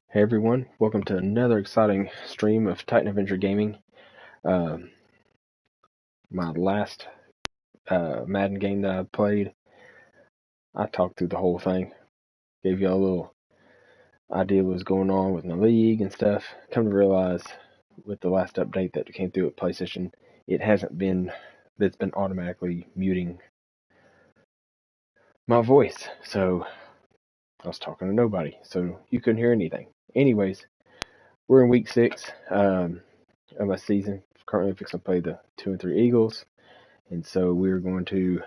Hey everyone, welcome to another exciting stream of Titan Adventure Gaming. My last Madden game that I played, I talked through the whole thing, gave you a little idea what was going on with my league and stuff. Come to realize with the last update that came through with PlayStation, it's been automatically muting my voice, so I was talking to nobody, so you couldn't hear anything. Anyways, we're in week 6 of my season. Currently fixing to play the 2 and 3 Eagles. And so we're going to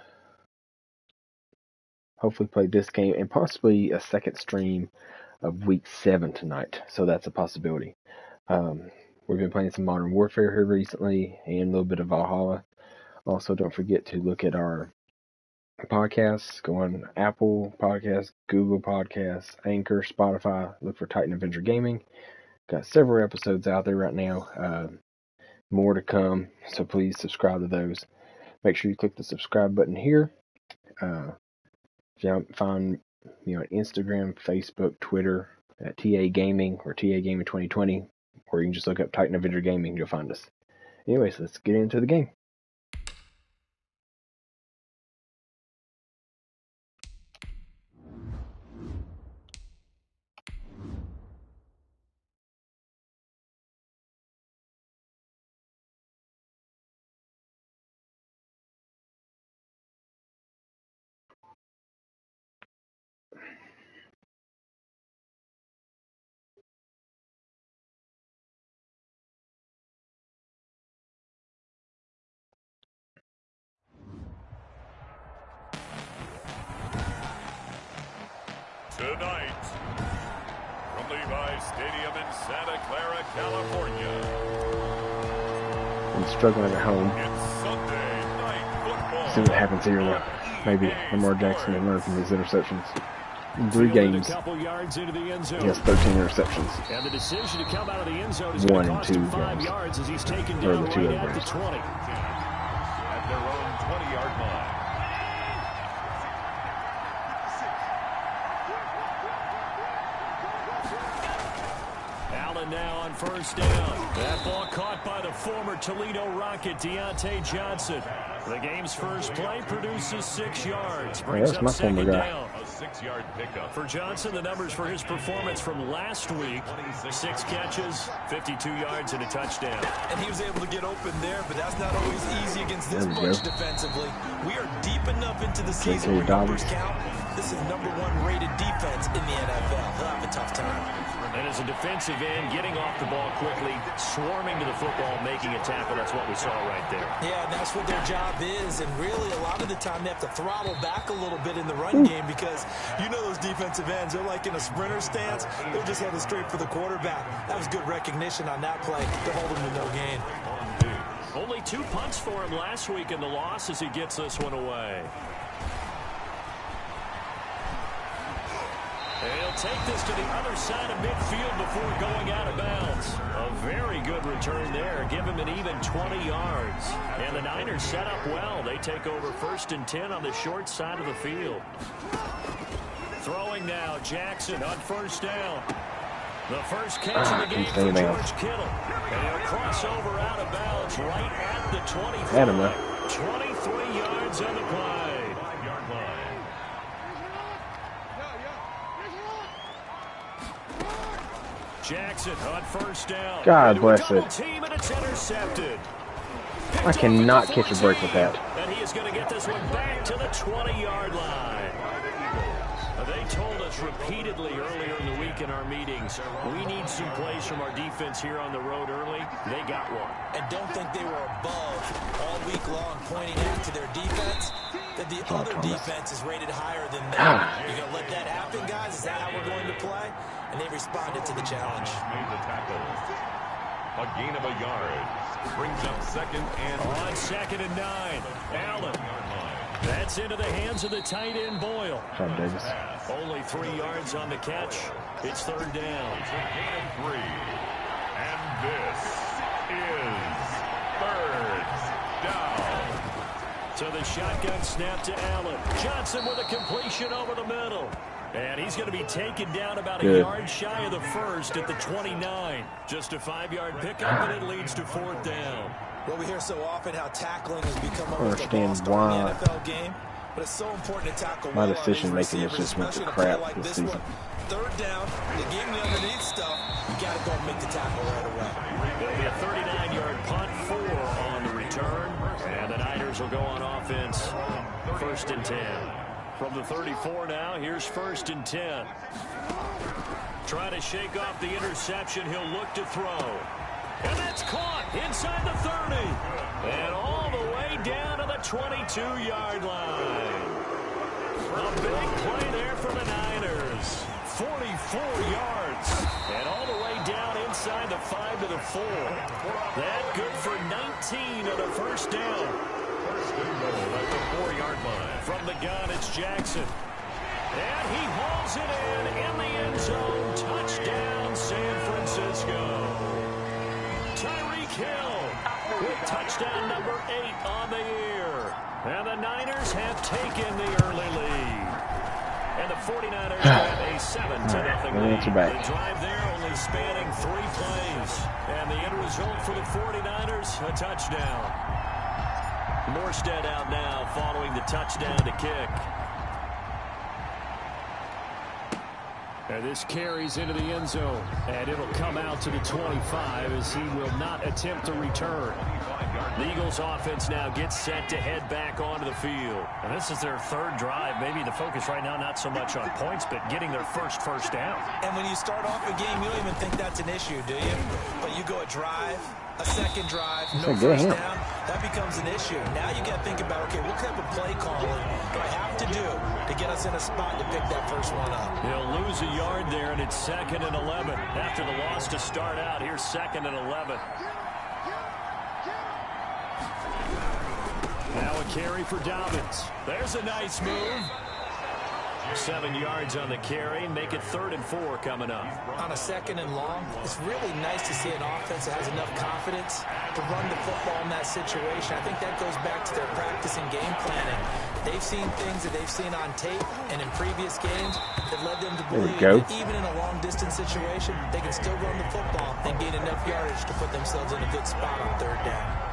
hopefully play this game and possibly a second stream of week 7 tonight. So that's a possibility. We've been playing some Modern Warfare here recently and a little bit of Valhalla. Also, don't forget to look at our podcasts. Go on Apple Podcasts, Google Podcasts, Anchor, Spotify. Look for Titan Adventure Gaming. Got several episodes out there right now. More to come, so please subscribe to those. Make sure you click the subscribe button here. If you find me on Instagram, Facebook, Twitter at TA Gaming or TA Gaming 2020, or you can just look up Titan Adventure Gaming, you'll find us. Anyways, let's get into the game. Tonight, from Levi's Stadium in Santa Clara, California. I'm struggling at home. It's Sunday Night Football. See what happens here. Maybe Lamar Jackson can learn from his interceptions. In 3 games, he has 13 interceptions. And the decision to come out of the end zone is 1 and 2 games. 5 yards as he's taken down right at the 20. At their own 20-yard line. Allen now on first down. That ball caught by the former Toledo Rocket, Deontay Johnson. The game's first play produces 6 yards. Brings up second down. A 6-yard pickup. For Johnson, the numbers for his performance from last week: 6 catches, 52 yards, and a touchdown. And he was able to get open there, but that's not always easy against this bunch defensively. We are deep enough into the season where numbers count. This is #1 rated defense in the NFL. They'll have a tough time. And as a defensive end, getting off the ball quickly, swarming to the football, making a tackle, that's what we saw right there. Yeah, and that's what their job is. And really, a lot of the time, they have to throttle back a little bit in the run game because you know those defensive ends, they're like in a sprinter stance. They're just headed straight for the quarterback. That was good recognition on that play to hold him to no gain. Only 2 punts for him last week in the loss as he gets this one away. He'll take this to the other side of midfield before going out of bounds. A very good return there. Give him an even 20 yards. And the Niners set up well. They take over 1st and 10 on the short side of the field. Throwing now, Jackson on first down. The first catch of the game for George Kittle. And he'll cross over out of bounds right at the 25. 23 yards on the play. Jackson on first down. God bless it. Team and it's intercepted. I cannot catch a break with that. And he is going to get this one back to the 20-yard line. They told us repeatedly earlier in the week in our meetings, we need some plays from our defense here on the road early. They got one. And don't think they were above all week long pointing out to their defense that the other defense is rated higher than them. You're going to let that happen, guys? Is that how we're going to play? And they responded to the challenge. Made the tackle. A gain of a yard. Brings up 2nd and... On 2nd and 9. Allen. That's into the hands of the tight end, Boyle. Davis. Only 3 yards on the catch. It's 3rd down. It's a gain of 3. And this is 3rd down. To the shotgun snap to Allen. Johnson with a completion over the middle. And he's going to be taken down about Good. a yard shy of the first at the 29. Just a 5-yard pickup, and it leads to 4th down. Well, we hear so often how tackling has become almost a Understand lost art in why the NFL game, but it's so important to tackle my well decision on these making has receivers, just went to especially in a play crap like this this season. one. 3rd down, the game the underneath stuff, you got to go and make the tackle right away. It'll be a 39-yard punt, 4 on the return, and the Niners will go on offense, 1st and 10. From the 34 now, here's 1st and 10. Trying to shake off the interception, he'll look to throw. And that's caught inside the 30. And all the way down to the 22-yard line. A big play there for the Niners. 44 yards. And all the way down inside the 5 to the 4. That good for 19 on the 1st down. At the 4-yard line. From the gun, it's Jackson. And he hauls it in the end zone. Touchdown, San Francisco. Tyreek Hill with touchdown number 8 on the year. And the Niners have taken the early lead. And the 49ers have a 7-0 lead. The drive there only spanning 3 plays. And the end result for the 49ers, a touchdown. Morstead out now following the touchdown to kick. And this carries into the end zone. And it'll come out to the 25 as he will not attempt to return. The Eagles offense now gets set to head back onto the field. And this is their 3rd drive. Maybe the focus right now not so much on points, but getting their first down. And when you start off a game, you don't even think that's an issue, do you? But you go a drive, a 2nd drive, no first down, that becomes an issue. Now you got to think about, okay, what type of play calling do I have to do to get us in a spot to pick that first one up? He'll lose a yard there, and it's 2nd and 11. After the loss to start out, here's 2nd and 11. Now a carry for Dobbins. There's a nice move. 7 yards on the carry. Make it 3rd and 4 coming up. On a 2nd and long, it's really nice to see an offense that has enough confidence to run the football in that situation. I think that goes back to their practice and game planning. They've seen things that they've seen on tape and in previous games that led them to believe that even in a long-distance situation, they can still run the football and gain enough yardage to put themselves in a good spot on 3rd down.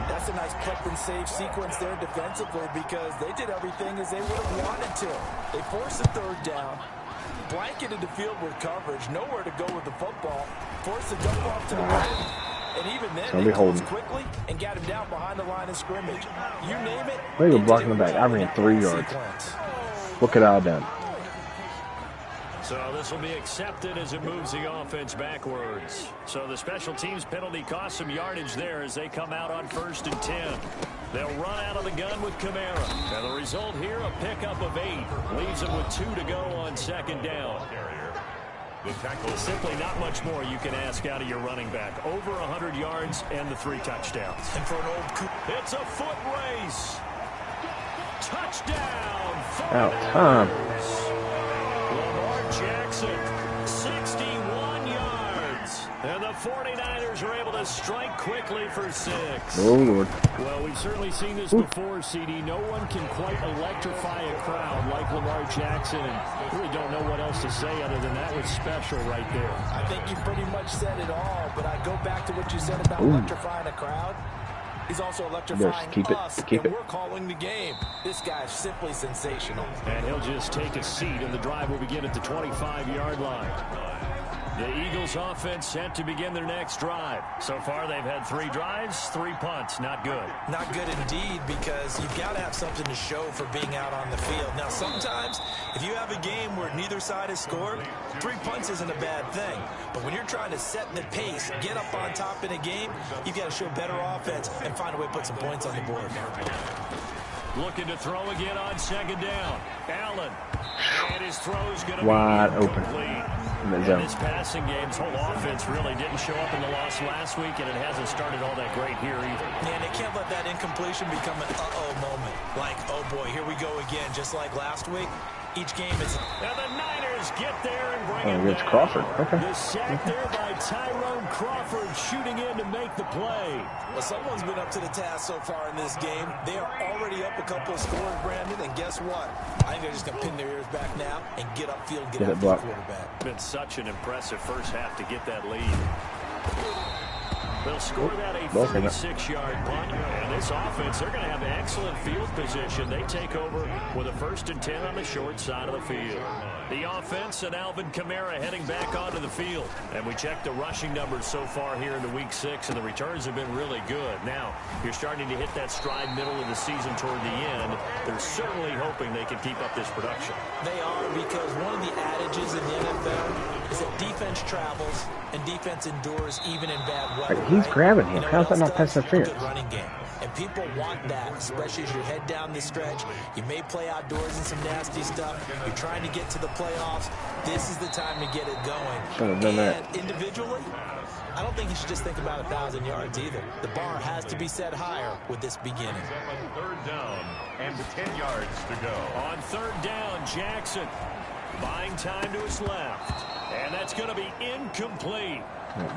That's a nice clip and save sequence there defensively because they did everything as they would have wanted to. They forced a 3rd down, blanketed the field with coverage, nowhere to go with the football, forced the dump off to the right, and even then they closed quickly and got him down behind the line of scrimmage. You name it. They were blocking the back. I ran 3 yards. What could I have done? So this will be accepted as it moves the offense backwards. So the special teams penalty cost some yardage there as they come out on 1st and 10. They'll run out of the gun with Kamara. And the result here, a pickup of 8. Leaves them with 2 to go on 2nd down. Simply not much more you can ask out of your running back. Over 100 yards and the 3 touchdowns. And for an old coup, it's a foot race. Touchdown. Out time. Jackson, 61 yards. And the 49ers are able to strike quickly for 6. Oh, Lord. Well, we've certainly seen this before, CD. No one can quite electrify a crowd like Lamar Jackson, and really don't know what else to say other than that was special right there. I think you pretty much said it all, but I go back to what you said about electrifying a crowd. He's also electrifying us, and we're calling the game. This guy's simply sensational. And he'll just take a seat, and the drive will begin at the 25-yard line. The Eagles offense set to begin their next drive. So far, they've had 3 drives, 3 punts. Not good. Not good indeed, because you've got to have something to show for being out on the field. Now, sometimes, if you have a game where neither side has scored, 3 punts isn't a bad thing. But when you're trying to set the pace, get up on top in a game, you've got to show better offense and find a way to put some points on the board. Looking to throw again on 2nd down. Allen. And his throw's going to be wide open. And this passing game's whole offense really didn't show up in the loss last week, and it hasn't started all that great here either. Man, they can't let that incompletion become an uh-oh moment. Like, oh boy, here we go again, just like last week. Each game is... And the Niners Steelers get there and bring Oh, it it's down. Crawford. Okay. The sack there by Tyrone Crawford, shooting in to make the play. Well, someone's been up to the task so far in this game. They are already up a couple of scores, Brandon, and guess what? I think they're just going to pin their ears back now and get upfield and get after the quarterback. Been such an impressive first half to get that lead. They'll score that a 36-yard punt. And this offense, they're going to have excellent field position. They take over with a 1st and 10 on the short side of the field. The offense and Alvin Kamara heading back onto the field. And we checked the rushing numbers so far here into week 6, and the returns have been really good. Now, you're starting to hit that stride middle of the season toward the end. They're certainly hoping they can keep up this production. They are, because one of the adages in the NFL is that defense travels and defense endures even in bad weather. He's grabbing him. How's that not pass interference? Running game. And people want that, especially as you head down the stretch. You may play outdoors in some nasty stuff. You're trying to get to the playoffs. This is the time to get it going. Should have done that. Individually, I don't think you should just think about 1,000 yards either. The bar has to be set higher with this beginning. 3rd down and 10 yards to go. On 3rd down, Jackson buying time to his left. And that's going to be incomplete.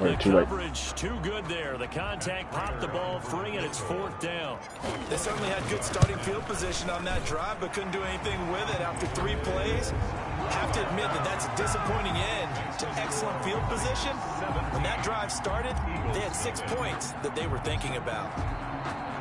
The coverage too good there. The contact popped the ball free, and it's 4th down. They certainly had good starting field position on that drive, but couldn't do anything with it after 3 plays. Have to admit that that's a disappointing end to excellent field position. When that drive started, they had 6 points that they were thinking about.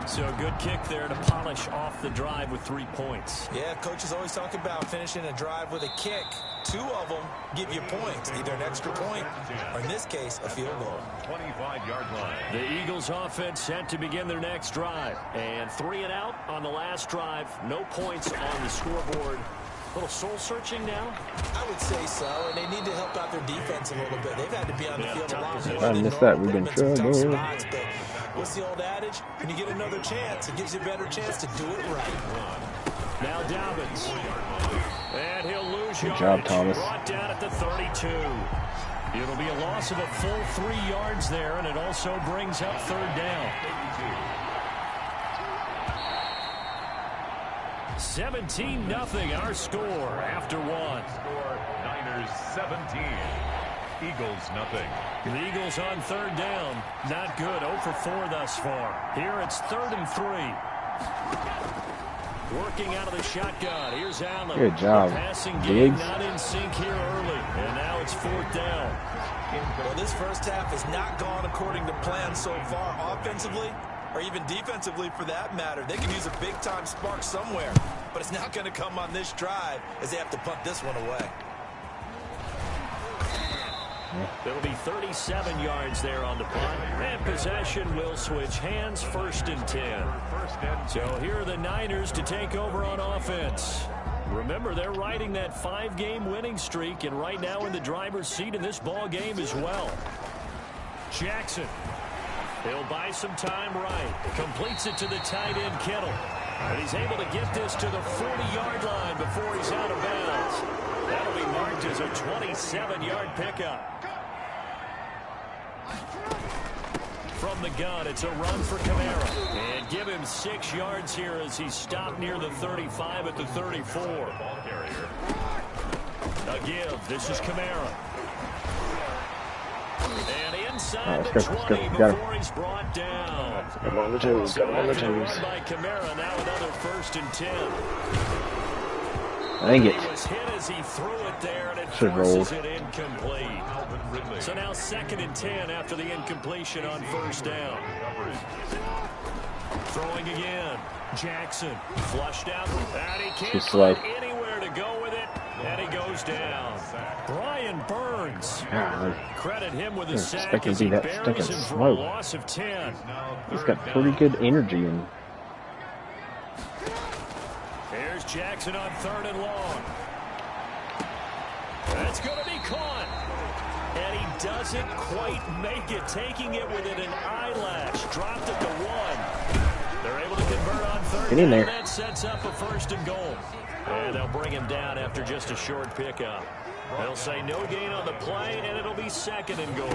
So a good kick there to polish off the drive with 3 points. Yeah, coaches always talk about finishing a drive with a kick. 2 of them give you points, either an extra point or, in this case, a field goal. 25-yard line. The Eagles offense set to begin their next drive. And 3 and out on the last drive. No points on the scoreboard. A little soul-searching now? I would say so, and they need to help out their defense a little bit. They've had to be on the field a lot more than normal. We've been trouble. What's the old adage? When you get another chance, it gives you a better chance to do it right. Now Dobbins. And he'll lose Good job, Thomas. Brought down at the 32. It'll be a loss of a full 3 yards there, and it also brings up 3rd down. 17-0 our score after 1. Score Niners 17. Eagles nothing. The Eagles on 3rd down. Not good. 0 for 4 thus far. Here it's 3rd and 3. Working out of the shotgun. Here's Allen. Good job. The passing game Diggs. not in sync here early. And now it's 4th down. Well, this first half has not gone according to plan so far offensively or even defensively for that matter. They can use a big-time spark somewhere, but it's not going to come on this drive as they have to punt this one away. It'll be 37 yards there on the punt. And possession will switch hands, 1st and 10. So here are the Niners to take over on offense. Remember, they're riding that 5-game winning streak, and right now in the driver's seat in this ball game as well. Jackson. He'll buy some time right. Completes it to the tight end, Kittle. And he's able to get this to the 40-yard line before he's out of bounds. That'll be marked as a 27-yard pickup. From the gun, it's a run for Kamara. And give him 6 yards here as he's stopped near the 35 at the 34. A give. This is Kamara. And inside the 20 before he's brought down. Come on the toes. Come on the toes. By Kamara, now another 1st and 10. Dang it. He was hit as he threw it there, and it Should forces rolled. it incomplete. So now 2nd and 10 after the incompletion on 1st down. Throwing again. Jackson flushed out, and he can't find anywhere to go with it, and he goes down. Brian Burns. Credit him with a sack as he buries him for a loss of 10. He's got pretty good energy and. Here's Jackson on 3rd and long. That's going to be caught. And he doesn't quite make it, taking it within an eyelash. Dropped at the 1. They're able to convert on 3rd. Get in there. That sets up a 1st and goal. And they'll bring him down after just a short pickup. They'll say no gain on the play, and it'll be 2nd and goal.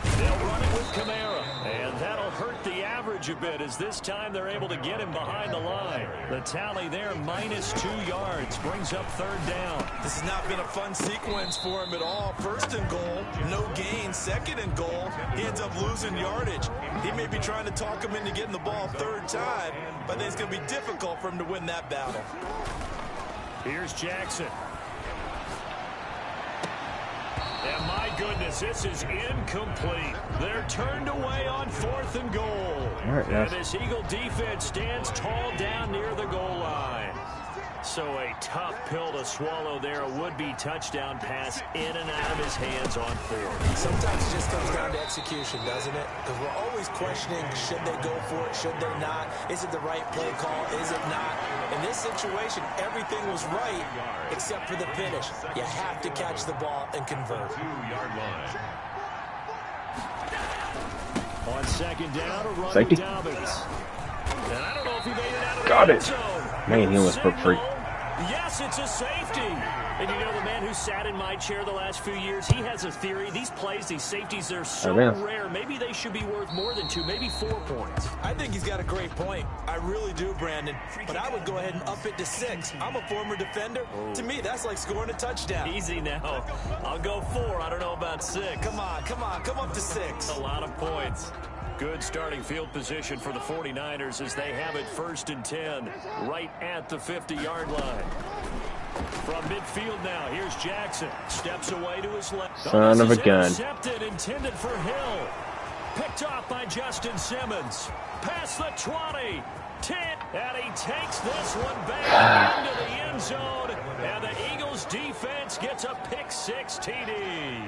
They'll run it with Kamara, and that'll hurt the average a bit as this time they're able to get him behind the line. The tally there, -2 yards, brings up 3rd down. This has not been a fun sequence for him at all. 1st and goal, no gain. 2nd and goal, he ends up losing yardage. He may be trying to talk him into getting the ball 3rd time, but I think it's going to be difficult for him to win that battle. Here's Jackson. And my goodness, this is incomplete. They're turned away on 4th and goal. Right, and this Eagle defense stands tall down near the goal line. So a tough pill to swallow there. A would-be touchdown pass in and out of his hands on 4th. Sometimes it just comes down to execution, doesn't it? Because we're always questioning, should they go for it, should they not? Is it the right play call, is it not? In this situation, everything was right except for the finish. You have to catch the ball and convert. 2-yard line. On 2nd down, a run Safety. with Dobbins. And I don't know if he made it out of the Got end it. zone. Man, he almost broke free. Yes, it's a safety. And you know, the man who sat in my chair the last few years, he has a theory. These plays, these safeties, they're so rare. Maybe they should be worth more than 2, maybe 4 points. I think he's got a great point. I really do, Brandon. But I would go ahead and up it to 6. I'm a former defender. To me, that's like scoring a touchdown. Easy now. I'll go 4. I don't know about 6. Come on, come on, come up to 6. A lot of points. Good starting field position for the 49ers as they have it 1st and 10 right at the 50-yard line. From midfield now, here's Jackson. Steps away to his left. Son of a gun. Intercepted, intended for Hill. Picked off by Justin Simmons. Past the 20. 10. And he takes this one back into the end zone. And the Eagles defense gets a pick-6 TD.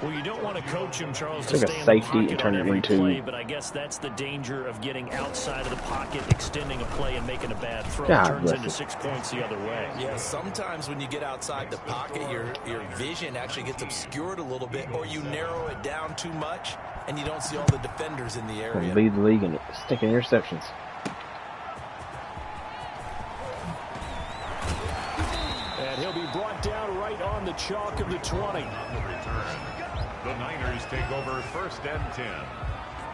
Well, you don't want to coach him, Charles, to Took a stay in the safety pocket and turned on it every into- play, but I guess that's the danger of getting outside of the pocket, extending a play, and making a bad throw. God It turns bless into you. 6 points the other way. Yeah, sometimes when you get outside the pocket, your vision actually gets obscured a little bit, or you narrow it down too much, and you don't see all the defenders in the area. Lead the league in stinking interceptions. And he'll be brought down right on the chalk of the 20. On the return, the Niners take over 1st and 10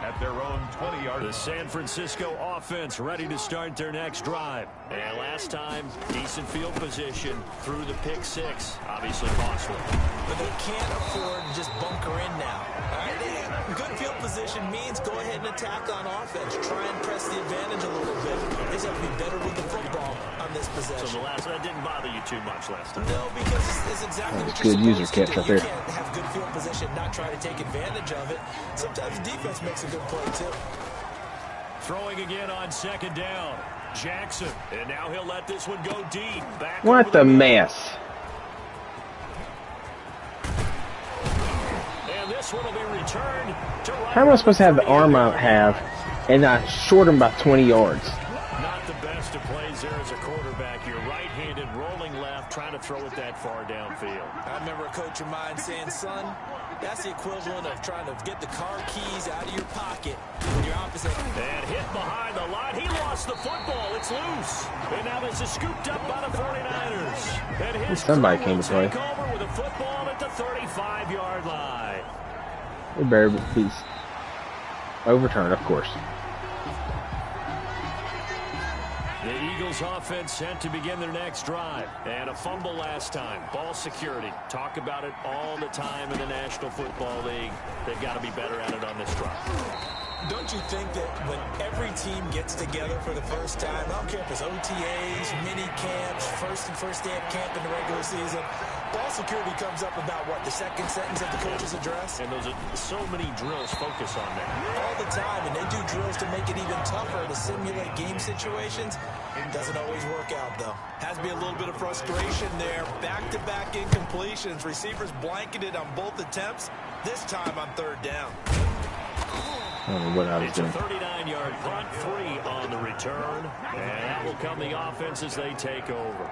at their own 20-yard The line. San Francisco offense ready to start their next drive. And last time, decent field position through the pick-6. Obviously costly. But they can't afford to just bunker in now. All right? Good field position means go ahead and attack on offense. Try and press the advantage a little bit. They just have to be better with the football on this possession. So that didn't bother you too much last time. No, because it's exactly what That's you're good user supposed to catch do. right You there. can't have good field position, not try to take advantage of it. Sometimes the defense makes a good play, too. Throwing again on 2nd down. Jackson. And now he'll let this one go deep. Back What over the middle. mess? And this one will be returned to right. How am I supposed to have the arm I have and I short him by 20 yards? Not the best of plays there as a quarterback. You're right-handed, rolling left, trying to throw it that far downfield. I remember a coach of mine saying, son, that's the equivalent of trying to get the car keys out of your pocket when you're opposite. And hit behind the line. He lost the football. It's loose. And now this is scooped up by the 49ers. And his Somebody crew came will to play. take over with a football at the 35-yard line. We better be overturned, of course. The Eagles offense set to begin their next drive. And a fumble last time. Ball security. Talk about it all the time in the National Football League. They've got to be better at it on this drive. Don't you think that when every team gets together for the first time, I don't care if it's OTAs, mini camps, first day of camp in the regular season, ball security comes up about what, the second sentence of the coach's address? And those are so many drills focus on that. All the time, and they do drills to make it even tougher to simulate game situations. Doesn't always work out, though. Has to be a little bit of frustration there. Back-to-back incompletions. Receivers blanketed on both attempts, this time on 3rd down. I don't know what I was It's a doing. 39-yard punt, 3 on the return. And that will come the offense as they take over.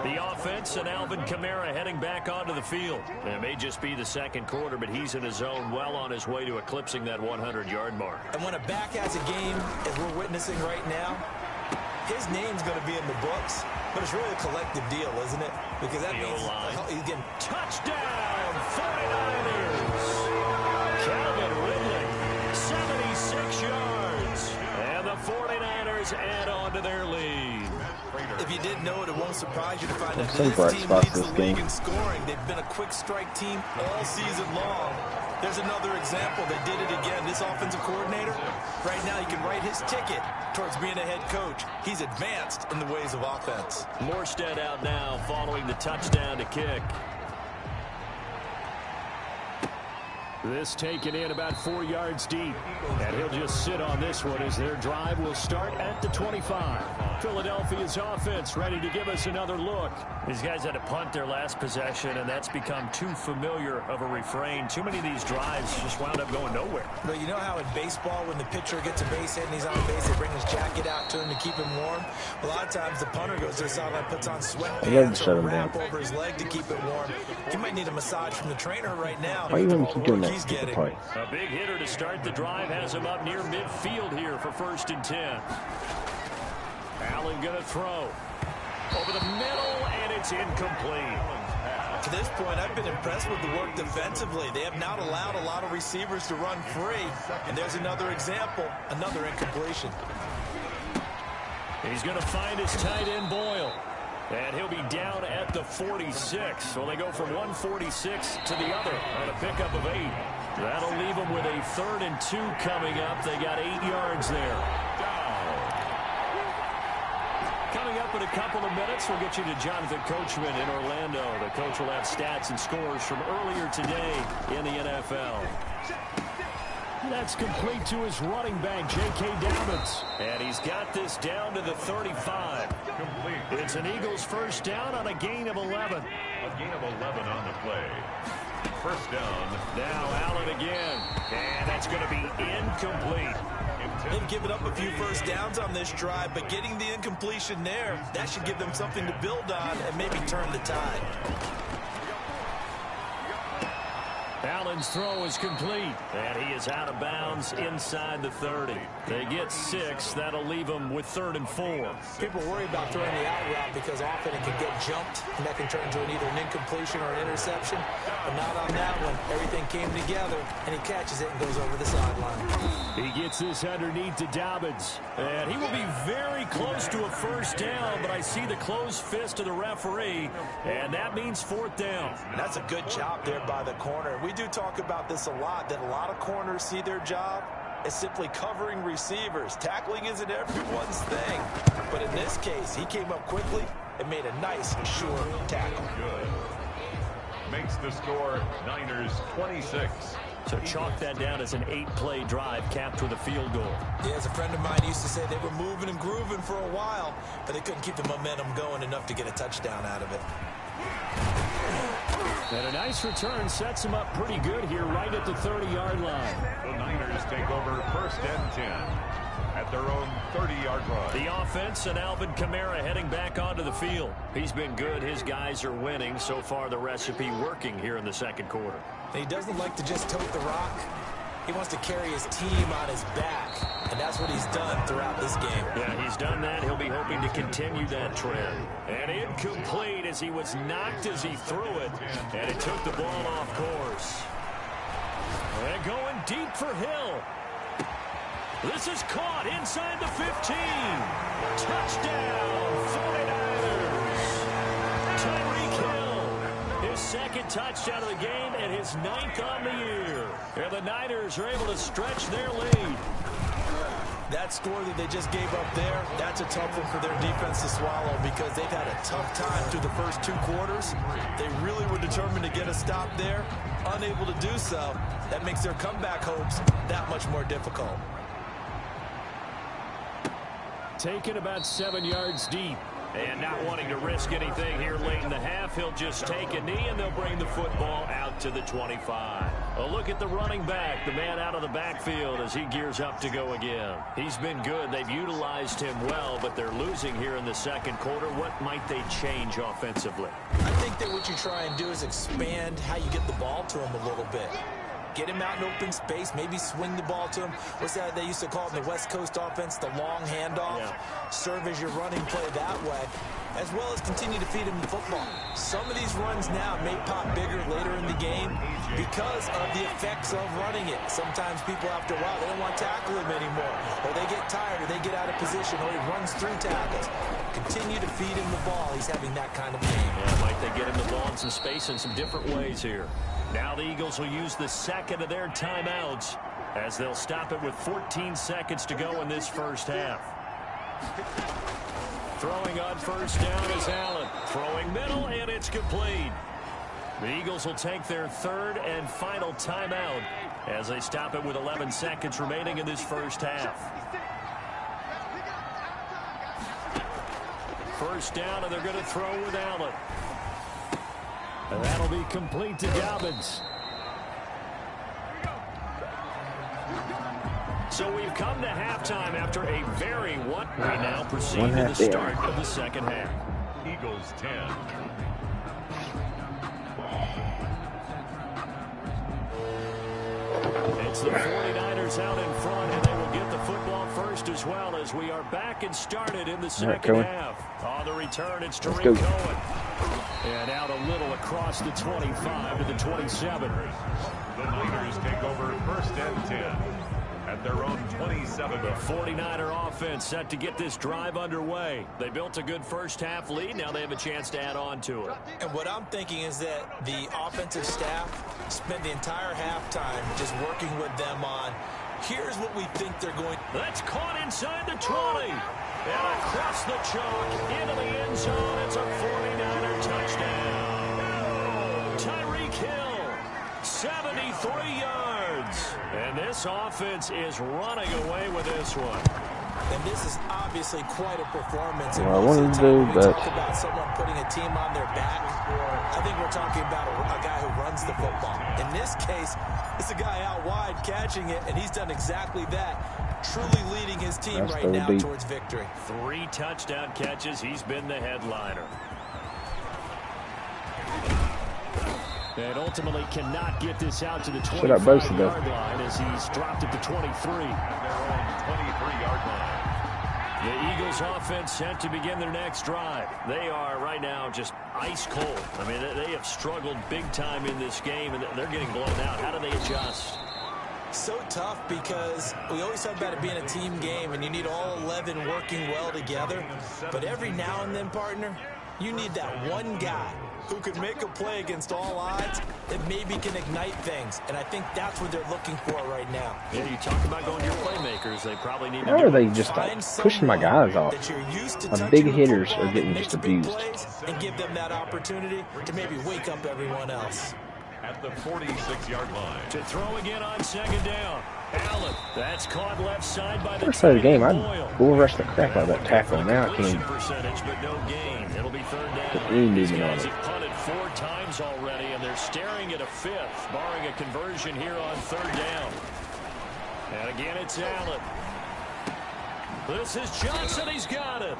The offense and Alvin Kamara heading back onto the field. It may just be the second quarter, but he's in his zone, well on his way to eclipsing that 100-yard mark. And when a back has a game, as we're witnessing right now, his name's going to be in the books, but it's really a collective deal, isn't it? Because that means he's getting Touchdown, 49ers! Niners add on to their lead. If you didn't know it, it won't surprise you to find out Some that bright this team spots leads this the league game. in scoring. They've been a quick strike team all season long. There's another example. They did it again. This offensive coordinator, right now, he can write his ticket towards being a head coach. He's advanced in the ways of offense. Morstead out now following the touchdown to kick. This taken in about 4 yards deep. And he'll just sit on this one as their drive will start at the 25. Philadelphia's offense ready to give us another look. These guys had to punt their last possession, and that's become too familiar of a refrain. Too many of these drives just wound up going nowhere. But you know how in baseball, when the pitcher gets a base hit and he's on base, they bring his jacket out to him to keep him warm? A lot of times the punter goes to the sideline, puts on sweatpants or a wrap over his leg to keep it warm. He might need a massage from the trainer right now. Why are you going to keep doing that? He's getting a big hitter to start the drive has him up near midfield here for 1st and 10. Allen going to throw over the middle, and it's incomplete. To this point, I've been impressed with the work defensively. They have not allowed a lot of receivers to run free. And there's another example, another incompletion. He's going to find his tight end Boyle. And he'll be down at the 46. So they go from 146 to the other on a pickup of 8. That'll leave them with a 3rd and 2 coming up. They got 8 yards there. Coming up in a couple of minutes, we'll get you to Jonathan Coachman in Orlando. The coach will have stats and scores from earlier today in the NFL. That's complete to his running back, J.K. Dobbins. And he's got this down to the 35. It's an Eagles first down on a gain of 11. A gain of 11 on the play. First down. Now Allen again. And that's going to be incomplete. They've given up a few first downs on this drive, but getting the incompletion there, that should give them something to build on and maybe turn the tide. Allen's throw is complete, and he is out of bounds inside the 30. They get 6. That'll leave them with 3rd and 4. People worry about throwing the out route because often it can get jumped, and that can turn into either an incompletion or an interception. But not on that one. Everything came together, and he catches it and goes over the sideline. He gets this underneath to Dobbins, and he will be very close to a first down, but I see the closed fist of the referee, and that means 4th down. And that's a good job there by the corner. We do talk about this a lot, that a lot of corners see their job as simply covering receivers. Tackling isn't everyone's thing. But in this case, he came up quickly and made a nice, sure tackle. Good. Makes the score Niners 26. So chalk that down as an 8-play drive capped with a field goal. Yeah, as a friend of mine used to say, they were moving and grooving for a while, but they couldn't keep the momentum going enough to get a touchdown out of it. And a nice return sets them up pretty good here right at the 30-yard line. The Niners take over 1st and 10 at their own 30-yard line. The offense and Alvin Kamara heading back onto the field. He's been good. His guys are winning. So far, the recipe working here in the 2nd quarter. He doesn't like to just tote the rock. He wants to carry his team on his back, and that's what he's done throughout this game. Yeah, he's done that. He'll be hoping to continue that trend. And incomplete as he was knocked as he threw it, and it took the ball off course. And going deep for Hill. This is caught inside the 15. Touchdown, 49ers. Tyreek Hill, his 2nd touchdown of the game and his 9th on the year. And the Niners are able to stretch their lead. That score that they just gave up there, that's a tough one for their defense to swallow because they've had a tough time through the first 2 quarters. They really were determined to get a stop there, unable to do so. That makes their comeback hopes that much more difficult. Taken about 7 yards deep. And not wanting to risk anything here late in the half, he'll just take a knee and they'll bring the football out to the 25. A look at the running back, the man out of the backfield as he gears up to go again. He's been good. They've utilized him well, but they're losing here in the 2nd quarter. What might they change offensively? I think that what you try and do is expand how you get the ball to him a little bit. Get him out in open space, maybe swing the ball to him. What's that they used to call it in the West Coast offense, the long handoff? Yeah. Serve as your running play that way, as well as continue to feed him the football. Some of these runs now may pop bigger later in the game because of the effects of running it. Sometimes people, after a while, they don't want to tackle him anymore, or they get tired, or they get out of position, or he runs through tackles. Continue to feed him the ball. He's having that kind of game. Yeah, might they get him the ball in some space in some different ways here. Now the Eagles will use the second of their timeouts as they'll stop it with 14 seconds to go in this first half. Throwing on first down is Allen. Throwing middle, and it's complete. The Eagles will take their third and final timeout as they stop it with 11 seconds remaining in this first half. First down, and they're going to throw with Allen. And that'll be complete to Dobbins. So we've come to halftime after a very we now proceed to the start of the second half. Eagles 10. It's the 49ers out in front, and they will get the football first as well as we are back and started in the second half. On the return, it's Tariq Cohen. And out a little across the 25 to the 27. The Niners take over first and 10 at their own 27. The 49er offense set to get this drive underway. They built a good first half lead. Now they have a chance to add on to it. And what I'm thinking is that the offensive staff spent the entire halftime just working with them on, here's what we think they're going. That's caught inside the 20. And across the chalk into the end zone. It's a 49er touchdown. Tyreek Hill, 73 yards. And this offense is running away with this one. And this is obviously quite a performance. And I wanted to do, but talk about someone putting a team on their back. I think we're talking about a guy who runs the football. In this case, it's a guy out wide catching it, and he's done exactly that. Truly leading his team right now towards victory. 3 touchdown catches. He's been the headliner. And ultimately cannot get this out to the 25-yard line as he's dropped it to 23. At their own 23-yard line. The Eagles offense set to begin their next drive. They are right now just ice cold. I mean, they have struggled big time in this game, and they're getting blown out. How do they adjust? So tough because we always talk about it being a team game, and you need all 11 working well together. But every now and then, partner, you need that one guy who can make a play against all odds that maybe can ignite things. And I think that's what they're looking for right now. Yeah, you talk about going to your playmakers. They probably need to How are they just pushing my guys off? My big hitters are getting just abused. And give them that opportunity to maybe wake up everyone else. At the 46-yard line. To throw again on second down. Allen, that's caught left side by the first side of the game, I'd bull rush the crap out of that tackle. Now I can't. Percentage, but no gain. It'll be third down. These guys have punted 4 times already, and they're staring at a 5th, barring a conversion here on third down. And again, it's Allen. This is Johnson. He's got it.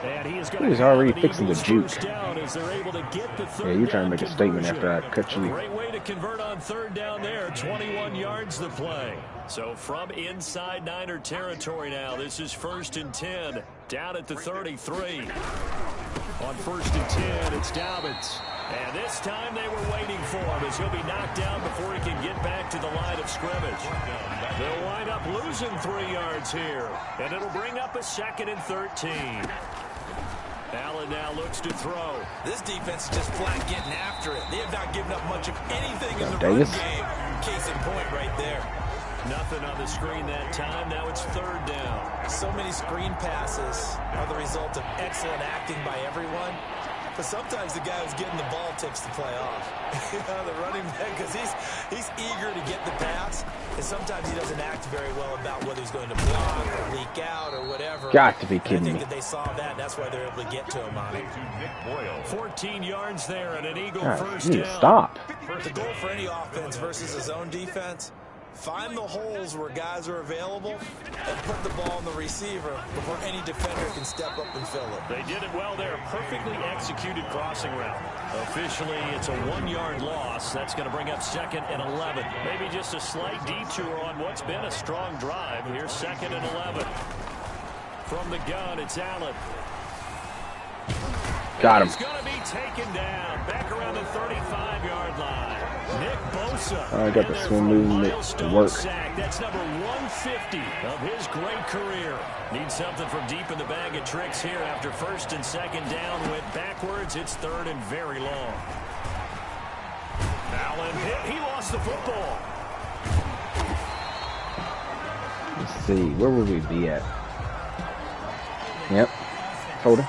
And he is going he was already fixing the juke. As they're able to get the third yeah, you're trying to make a statement conversion. after I cut you. Great way to convert on third down there. 21 yards the play. So from inside Niner territory now, this is 1st and 10. Down at the 33. On 1st and 10, it's Dobbins. And this time they were waiting for him as he'll be knocked down before he can get back to the line of scrimmage. They'll wind up losing 3 yards here. And it'll bring up a 2nd and 13. Allen now looks to throw. This defense is just flat getting after it. They have not given up much of anything in the run game. Case in point right there. Nothing on the screen that time. Now it's third down. So many screen passes are the result of excellent acting by everyone. But sometimes the guy who's getting the ball tips the play off. The running back, because he's eager to get the pass, and sometimes he doesn't act very well about whether he's going to block or leak out or whatever. Got to be kidding me. I think that they saw that, and that's why they're able to get to him on it. 14 yards there and an Eagle first down. Stop. The goal for any offense versus his own defense, Find the holes where guys are available and put the ball on the receiver before any defender can step up and fill it. They did it well there. Perfectly executed crossing route. Officially, it's a 1-yard loss. That's going to bring up 2nd and 11. Maybe just a slight detour on what's been a strong drive. Here's 2nd and 11. From the gun, it's Allen. Got him. He's going to be taken down. Back around the 35-yard line. Nick Bosa. I got the swim movement to work. Sack. That's number 150 of his great career. Needs something from deep in the bag of tricks here after 1st and 2nd down. Went backwards. It's 3rd and very long. Allen hit. He lost the football. Let's see. Where would we be at? Yep. Hold it.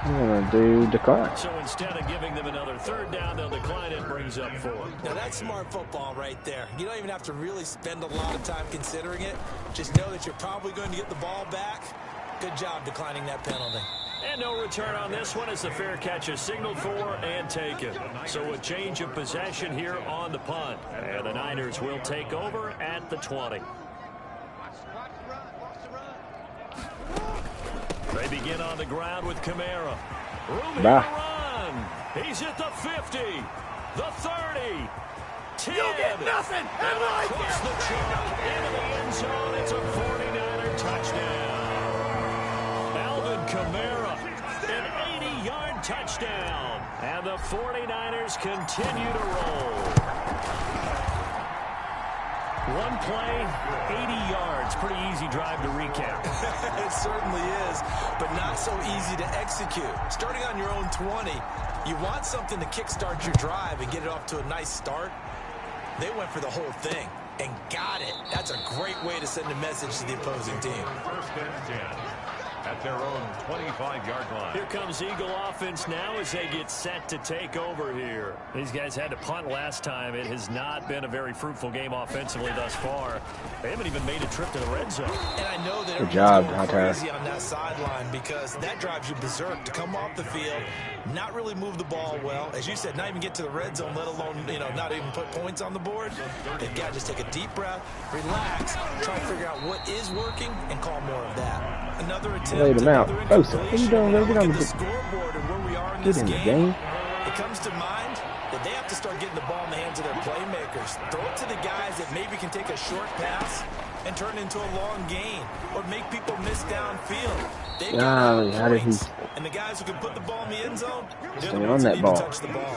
I'm going to do decline. So instead of giving them another 3rd down, they'll decline it, brings up 4. Now that's smart football right there. You don't even have to really spend a lot of time considering it. Just know that you're probably going to get the ball back. Good job declining that penalty. And no return on this one as the fair catch is signaled for and taken. So a change of possession here on the punt. And the Niners will take over at the 20. They begin on the ground with Kamara. Room to run. He's at the 50, the 30, 10. You get nothing. And across the chalk into the end zone. It's a 49er touchdown. Alvin Kamara, an 80-yard touchdown. And the 49ers continue to roll. One play, 80 yards. Pretty easy drive to recap. It certainly is, but not so easy to execute. Starting on your own 20, you want something to kickstart your drive and get it off to a nice start. They went for the whole thing and got it. That's a great way to send a message to the opposing team. 1st and 10 at their own 25-yard line. Here comes Eagle offense now as they get set to take over here. These guys had to punt last time. It has not been a very fruitful game offensively thus far. They haven't even made a trip to the red zone. And I know that good job, everyone's going crazy on that sideline because that drives you berserk to come off the field, not really move the ball well. As you said, not even get to the red zone, let alone, not even put points on the board. They've got to just take a deep breath, relax, try to figure out what is working, and call more of that. Another attempt. Laid him out. Bosa, what are you doing? Get on the scoreboard and where we are in Get this in the game. It comes to mind that they have to start getting the ball in the hands of their playmakers. Throw it to the guys that maybe can take a short pass and turn it into a long gain or make people miss downfield. They've got how did he? And the guys who can put the ball in the end zone, they're Stay the on ones that who need ball. to touch the ball.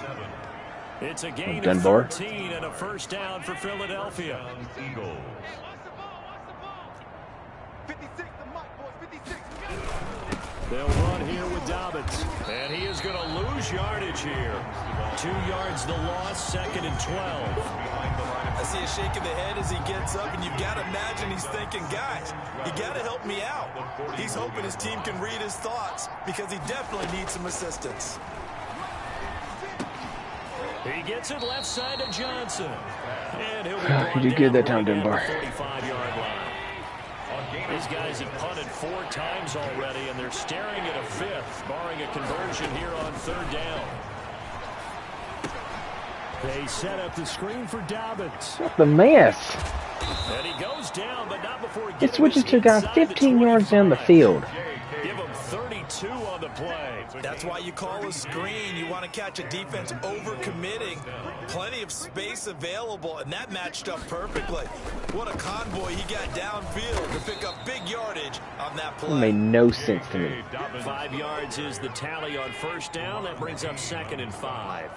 It's a gain of Dunbar. 13 and a 1st down for Philadelphia. Eagles. They'll run here with Dobbins. And he is going to lose yardage here. 2 yards the loss, 2nd and 12. I see a shake of the head as he gets up, and you've got to imagine he's thinking, guys, you got to help me out. He's hoping his team can read his thoughts because he definitely needs some assistance. He gets it left side to Johnson. And he'll be You did good that time, Dunbar. 45-yard line. These guys have punted 4 times already, and they're staring at a 5th, barring a conversion here on 3rd down. They set up the screen for Dobbins. What the mess? And he goes down, but not before It switches to a guy 15 yards down the field. Give him 32 on the play. That's why you call a screen. You want to catch a defense over-committing. Plenty of space available, and that matched up perfectly. What a convoy he got downfield to pick up big yardage on that play. It made no sense to me. 5 yards is the tally on 1st down. That brings up 2nd and 5.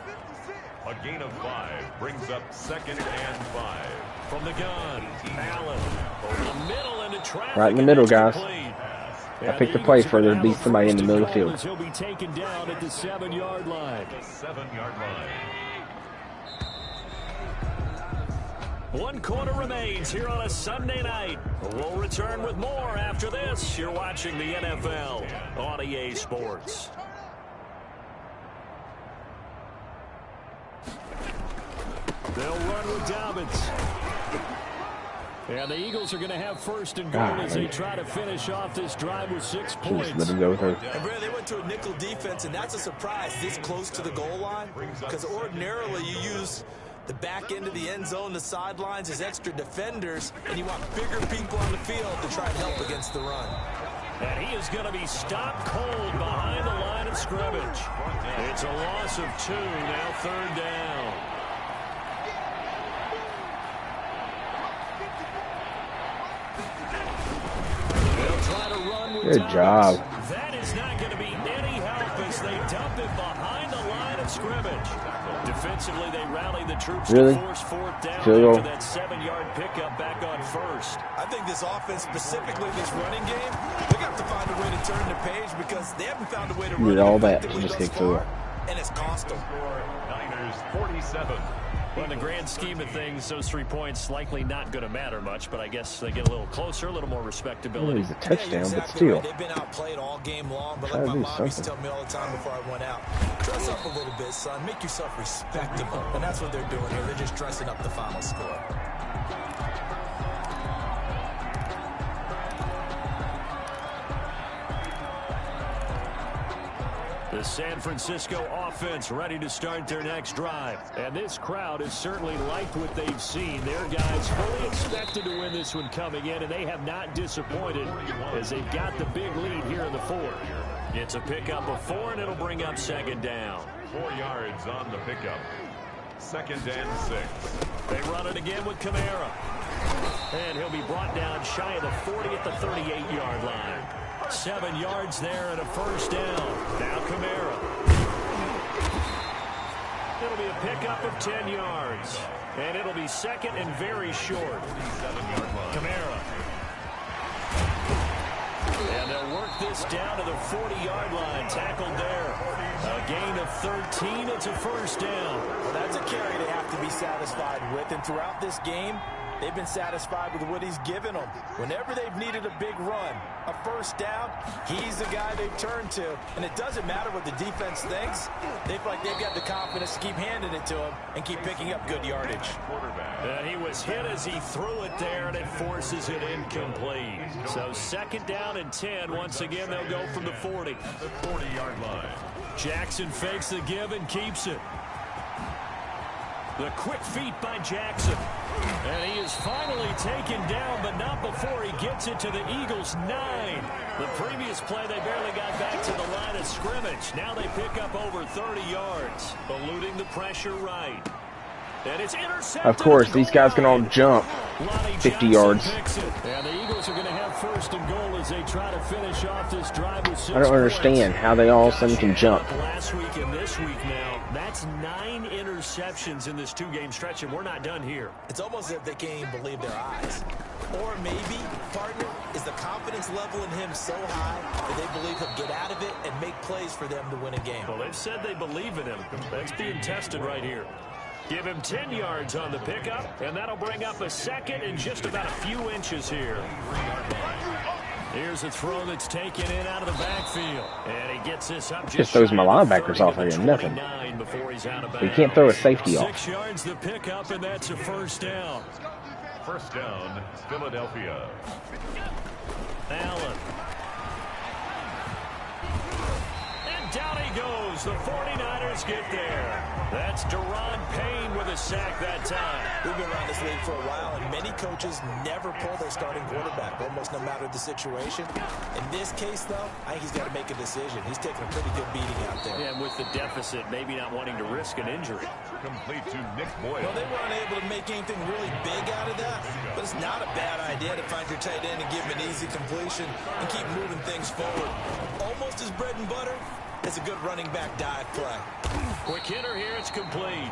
A gain of 5 brings up 2nd and 5. From the gun, Allen over the middle into traffic. Right in the middle, guys. Complete. I picked the play further to beat somebody in the middle of the field. He'll be taken down at the 7-yard line. 7-yard line. 1 quarter remains here on a Sunday night. We'll return with more after this. You're watching the NFL on EA Sports. They'll run with Dobbins. And the Eagles are going to have 1st and goal as they try to finish off this drive with 6 points. Just let him go through. And Brad, they went to a nickel defense, and that's a surprise this close to the goal line because ordinarily you use The back end of the end zone, the sidelines, is extra defenders, and you want bigger people on the field to try and help against the run. And he is going to be stopped cold behind the line of scrimmage. It's a loss of 2, now 3rd down. They'll try to run with Good job. That is not going to be any help as they dump it behind the line of scrimmage. Defensively, they rally the troops to force 4th down after that 7-yard pickup back on 1st. I think this offense, specifically this running game, they got to find a way to turn the page because they haven't found a way to run all that effectively just thus kick through. far, and it's cost them. Niners 47. Well, in the grand scheme of things, those 3 points likely not going to matter much, but I guess they get a little closer, a little more respectability. It's a touchdown, exactly but still. right. They've been outplayed all game long, but like my mom used to tell me all the time before I went out, dress up a little bit, son. Make yourself respectable. And that's what they're doing here. They're just dressing up the final score. The San Francisco offense ready to start their next drive. And this crowd has certainly liked what they've seen. Their guys fully expected to win this one coming in, and they have not disappointed as they've got the big lead here in the 4th. It's a pickup of 4, and it'll bring up 2nd down. 4 yards on the pickup. 2nd and 6. They run it again with Kamara. And he'll be brought down shy of the 40 at the 38-yard line. 7 yards there and a 1st down. Now Kamara. It'll be a pickup of 10 yards. And it'll be 2nd and very short. Kamara. And they'll work this down to the 40-yard line. Tackled there. A gain of 13. It's a 1st down. Well, that's a carry they have to be satisfied with. And throughout this game, they've been satisfied with what he's given them. Whenever they've needed a big run, a 1st down, he's the guy they've turned to. And it doesn't matter what the defense thinks. They feel like they've got the confidence to keep handing it to him and keep picking up good yardage. And he was hit as he threw it there, and it forces it incomplete. So 2nd down and 10. Once again, they'll go from the 40. The 40-yard line. Jackson fakes the give and keeps it. The quick feet by Jackson. And he is finally taken down, but not before he gets it to the Eagles' 9. The previous play, they barely got back to the line of scrimmage. Now they pick up over 30 yards, eluding the pressure right. And it's intercepted. Of course, these guys can all jump 50 yards. And the Eagles are going to have 1st and goal as they try to finish off this drive with 6 I don't understand how they all of a sudden can jump. Last week and this week now, that's 9 interceptions in this 2-game stretch, and we're not done here. It's almost as if they can't even believe their eyes. Or maybe, partner, is the confidence level in him so high that they believe he'll get out of it and make plays for them to win a game. Well, they've said they believe in him. That's being tested right here. Give him 10 yards on the pickup, and that'll bring up a 2nd and just about a few inches here. Here's a throw that's taken in out of the backfield. And he gets this up just throws my linebackers off there, nothing. You can't throw a safety off. 6 yards the pickup, and that's a 1st down. 1st down, Philadelphia. Allen. And down he goes. The 49ers get there. That's Deron Payne with a sack that time. We've been around this league for a while, and many coaches never pull their starting quarterback, almost no matter the situation. In this case, though, I think he's got to make a decision. He's taking a pretty good beating out there. Yeah, and with the deficit, maybe not wanting to risk an injury. Complete to Nick Boyle. Well, they weren't able to make anything really big out of that, but it's not a bad idea to find your tight end and give him an easy completion and keep moving things forward. Almost as bread and butter. It's a good running back dive play. Quick hitter here, it's complete.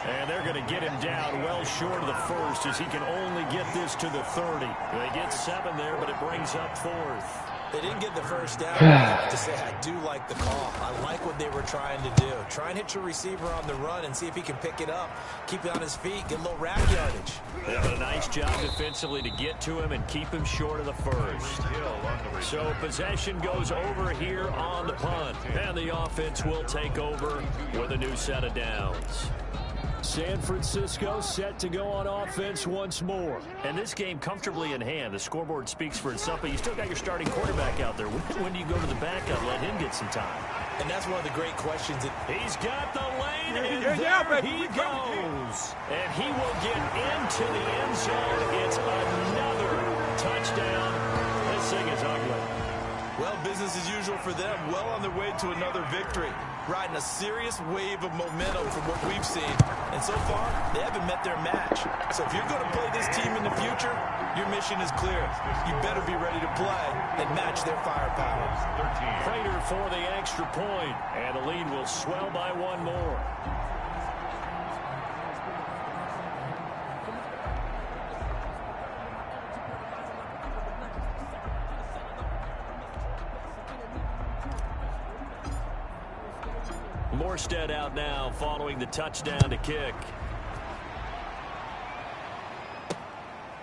And they're going to get him down well short of the 1st as he can only get this to the 30. They get 7 there, but it brings up 4th. They didn't get the 1st down. I have to say, I do like the call. I like what they were trying to do. Try and hit your receiver on the run and see if he can pick it up. Keep it on his feet, get a little rack yardage. They did a nice job defensively to get to him and keep him short of the 1st. So possession goes over here on the punt. And the offense will take over with a new set of downs. San Francisco set to go on offense once more. And this game comfortably in hand. The scoreboard speaks for itself, but you still got your starting quarterback out there. When do you go to the backup, let him get some time? And that's one of the great questions. He's got the lane and there he goes. And he will get into the end zone. It's another touchdown. This thing is ugly. Well, business as usual for them. Well on their way to another victory. Riding a serious wave of momentum from what we've seen. And so far, they haven't met their match. So if you're going to play this team in the future, your mission is clear. You better be ready to play and match their firepower. Prater for the extra point, and the lead will swell by one more. Morstead out now following the touchdown to kick.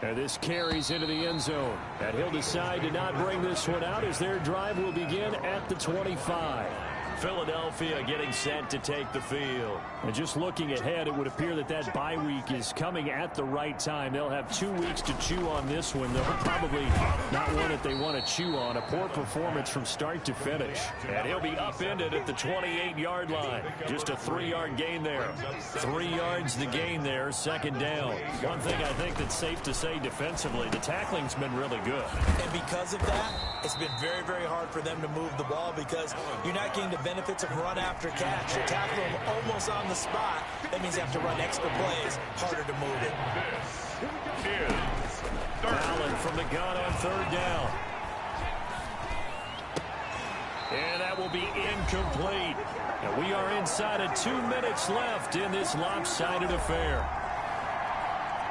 And this carries into the end zone. And he'll decide to not bring this one out as their drive will begin at the 25. Philadelphia getting set to take the field. And just looking ahead, it would appear that that bye week is coming at the right time. They'll have 2 weeks to chew on this one. They'll probably not one that they want to chew on. A poor performance from start to finish. And he'll be upended at the 28-yard line. Just a 3-yard gain there. 3 yards the gain there, second down. One thing I think that's safe to say defensively, the tackling's been really good. And because of that, it's been very, very hard for them to move the ball because you're not getting the benefits of run after catch. You're tackling them almost on the spot. That means you have to run extra plays. Harder to move it. Allen from the gun on third down. And that will be incomplete. And we are inside of 2 minutes left in this lopsided affair.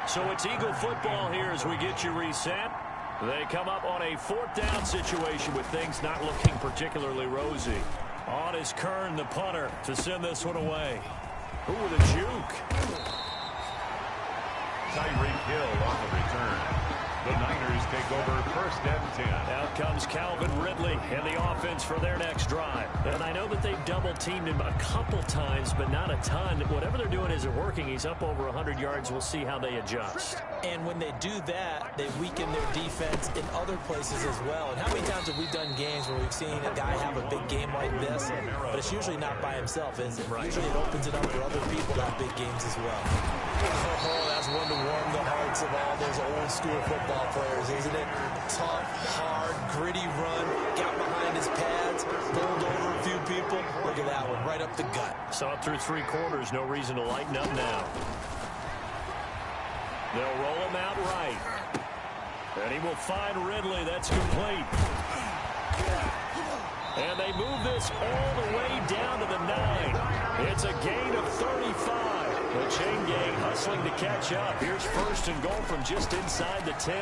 So it's Eagle football here as we get you reset. They come up on a 4th down situation with things not looking particularly rosy. On is Kern, the punter, to send this one away. Ooh, with a juke. Tyreek Hill on the return. The Niners take over 1st and 10. Out comes Calvin Ridley and the offense for their next drive. And I know that they've double-teamed him a couple times, but not a ton. Whatever they're doing isn't working. He's up over 100 yards. We'll see how they adjust. And when they do that, they weaken their defense in other places as well. And how many times have we done games where we've seen a guy have a big game like this, but it's usually not by himself, is it? Right. Usually it opens it up for other people to have big games as well. Oh, that's one to warm the hearts of all those old school football players, isn't it? Tough, hard, gritty run, got behind his pads, bowled over a few people. Look at that one, right up the gut. Saw it through 3 quarters, no reason to lighten up now. They'll roll him out right. And he will find Ridley. That's complete. And they move this all the way down to the 9. It's a gain of 35. The chain gang hustling to catch up. Here's 1st and goal from just inside the 10.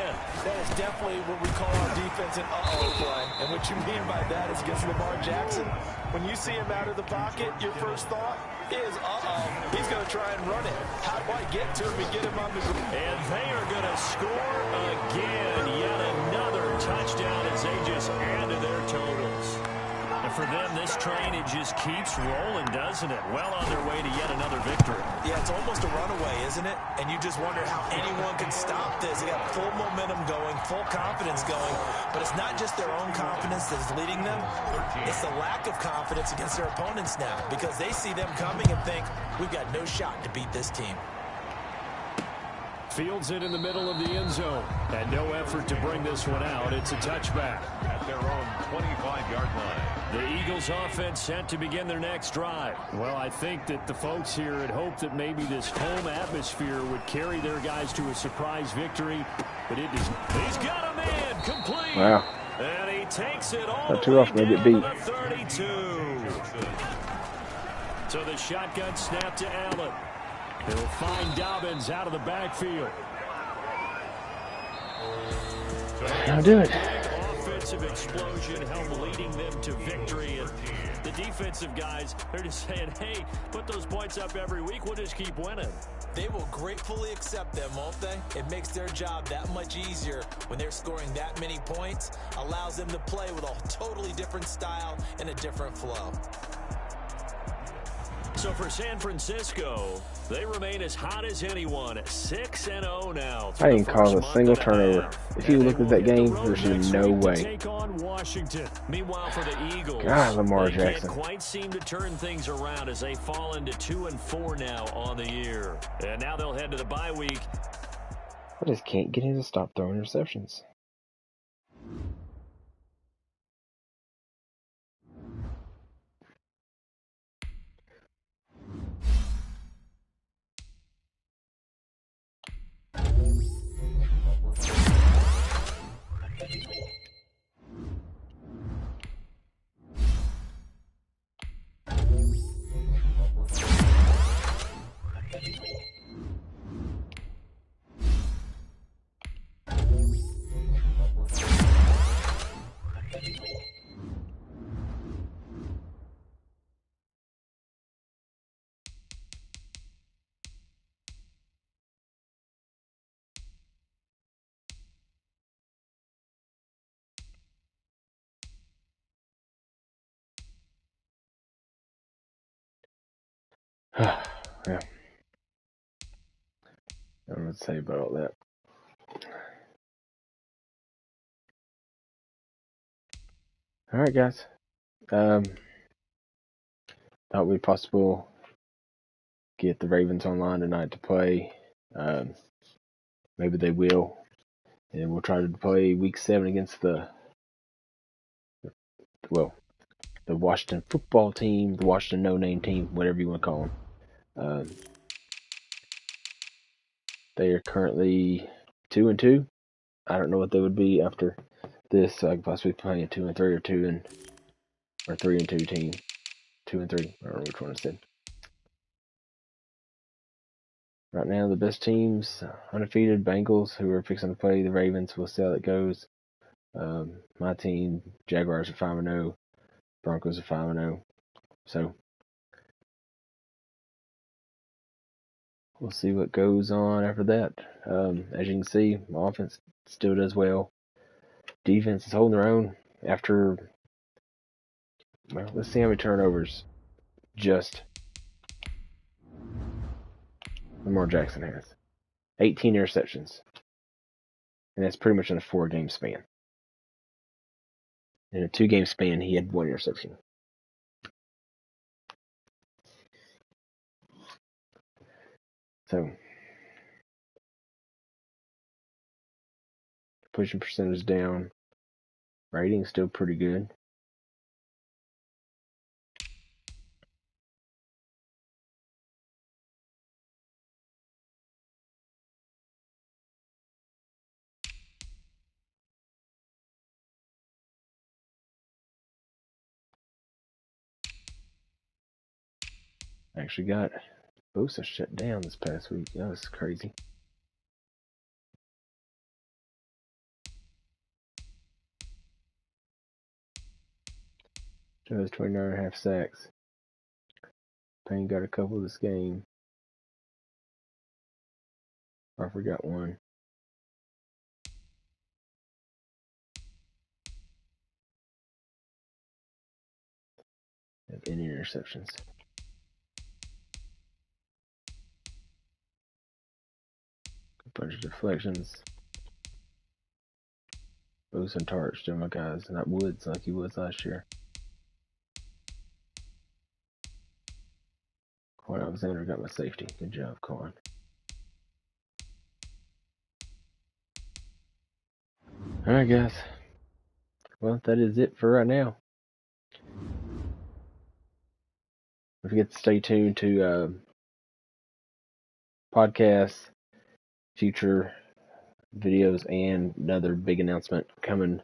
That is definitely what we call our defense an uh-oh play. And what you mean by that is against Lamar Jackson. When you see him out of the pocket, your first thought is, uh-oh, he's going to try and run it. How do I get to him and get him on the ground? And they are going to score again. Yet another touchdown as they just added their totals. And for them, this train, it just keeps rolling, doesn't it? Well on their way to yet another victory. Yeah, it's almost a runaway, isn't it? And you just wonder how anyone can stop this. They got full momentum going, full confidence going. But it's not just their own confidence that's leading them. It's the lack of confidence against their opponents now because they see them coming and think, we've got no shot to beat this team. Fields it in the middle of the end zone. And no effort to bring this one out. It's a touchback. At their own 25-yard line. The Eagles offense set to begin their next drive. Well, I think that the folks here had hoped that maybe this home atmosphere would carry their guys to a surprise victory, but it is. He's got a man complete. Wow. And he takes it all Not the too way often they down get to beat. the 32. So the shotgun snap to Allen. He'll find Dobbins out of the backfield. I'll do it. Offensive explosion helped leading them to victory. And the defensive guys, they're just saying, hey, put those points up every week. We'll just keep winning. They will gratefully accept them, won't they? It makes their job that much easier when they're scoring that many points. Allows them to play with a totally different style and a different flow. So for San Francisco, they remain as hot as anyone, 6-0 now. I didn't cause a single turnover. If you look at that game, there's no way. Take on Washington. Meanwhile, for the Eagles, God, Lamar they Jackson can't quite seem to turn things around as they fall into 2-4 now on the year. And now they'll head to the bye week. I just can't get him to stop throwing interceptions. Yeah. I don't know what to say about all that. Alright, guys. Thought we'd possible get the Ravens online tonight to play. Maybe they will. And we'll try to play week 7 against the Washington football team, the Washington no-name team, whatever you want to call them. They are currently 2-2. I don't know what they would be after this. So I could possibly play a 2-3 or 3-2 team. 2-3. I don't know which one I said. Right now, the best teams, undefeated Bengals, who are fixing to play the Ravens. We'll see how it goes. My team, Jaguars are 5-0. Broncos are 5-0. So we'll see what goes on after that. As you can see, my offense still does well. Defense is holding their own after, well, let's see how many turnovers just Lamar Jackson has. 18 interceptions. And that's pretty much in a 4-game span. In a 2-game span, he had 1 interception. So, pushing percentage down. Rating still pretty good. Actually got Bosa shut down this past week. That was crazy. Joe has 29.5 sacks. Payne got a couple this game. I forgot one. Have any interceptions. A bunch of deflections. Bosa and Tart still my guys, not Woods like he was last year. Quan Alexander got my safety. Good job, Quan. Alright, guys. Well, that is it for right now. Don't forget to stay tuned to podcasts, future videos, and another big announcement coming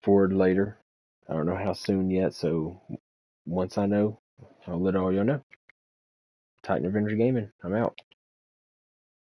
forward later. I don't know how soon yet, so once I know, I'll let all y'all know. Titan Avenger Gaming, I'm out.